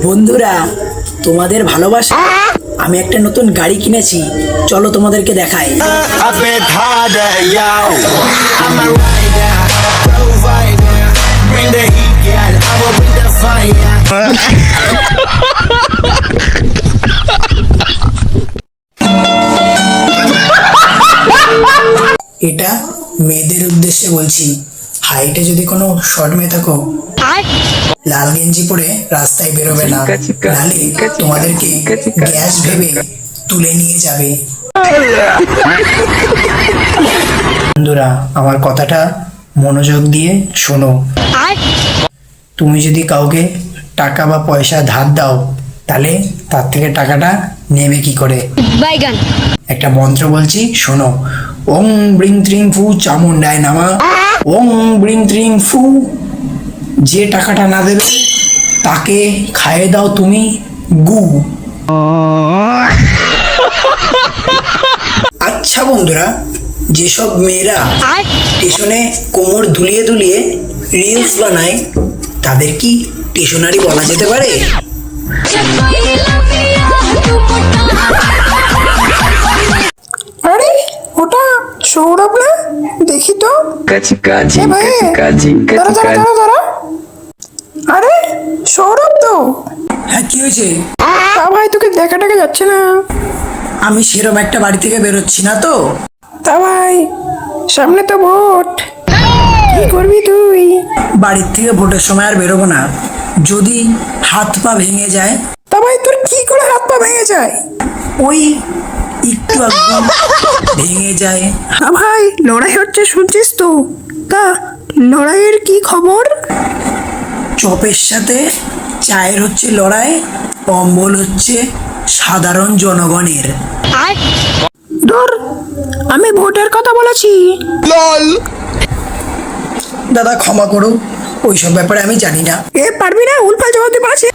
বন্ধুরা, তোমাদের ভালোবাসা আমি একটা নতুন গাড়ি কিনেছি, চলো তোমাদেরকে দেখাই। I've been harder, yo. I'm a rider, provider. Bring the heat, girl. I will bring the fire. এটা মেয়েদের উদ্দেশ্যে বলছি, হাইটে যদি কোনো শর্ট মেয়ে থাকো, লাল গেঞ্জি পরে রাস্তায় বেরোবে না, নালে তোমাদেরকে গ্যাস ভেবে তুলে নিয়ে যাবে। বন্ধুরা, আমার কথাটা মনোযোগ দিয়ে শোনো। তুমি যদি কাউকে টাকা বা পয়সা ধার দাও, তাহলে তার থেকে টাকাটা নেবে কি করে? একটা মন্ত্র বলছি, শোনো। ওং ব্রিং ত্রিং ফু চামুন্ডায় নামা। ওং ব্রিং ত্রিং ফু। যে টাকাটা না দেবে তাকে খাইয়ে দাও তুমি গু। আচ্ছা বন্ধুরা, যেসব মেয়েরা স্টেশনে কোমর দুলিয়ে দুলিয়ে রিলস বানায়, তাদের কি স্টেশনারি বলা যেতে পারে? আরে ওটা সৌরভ না? দেখি তো। এ ভাই, দাঁড়া দাঁড়া দাঁড়া দাঁড়া। আরে সৌরভ তো। হ্যাঁ, কি হয়েছে? তা ভাই, তোকে দেখা টাকা যাচ্ছে না। আমি সেরম একটা বাড়ি থেকে বেরোচ্ছি না তো। তা ভাই, সামনে তো ভোট, কি করবি তুই? বাড়ির থেকে ভোটের সময় আর বেরোবো না। যদি হাত পা ভেঙে যায়? তা ভাই, তোর কি করে হাত পা ভেঙে যায়? ওই একটু একদম ভেঙে যায়। হ্যাঁ ভাই, লড়াই হচ্ছে শুনছিস তো? তা লড়াইয়ের কি খবর? চপের সাথে চায়ের হচ্ছে লড়াই, অম্বল হচ্ছে সাধারণ জনগণের। ধর, আমি ভোটের কথা বলেছি। দাদা ক্ষমা করো, ওইসব ব্যাপারে আমি জানি না। এ পারবি না, উল্পাল জবাব দিয়ে পারছি।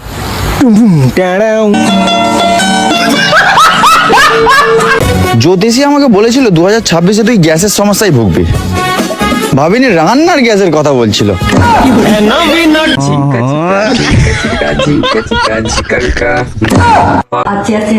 জ্যোতিষী আমাকে বলেছিল 2026-এ তুই গ্যাসের সমস্যায় ভুগবি। ভাবিনি রান্নার গ্যাসের কথা বলছিল। अच्छे अच्छे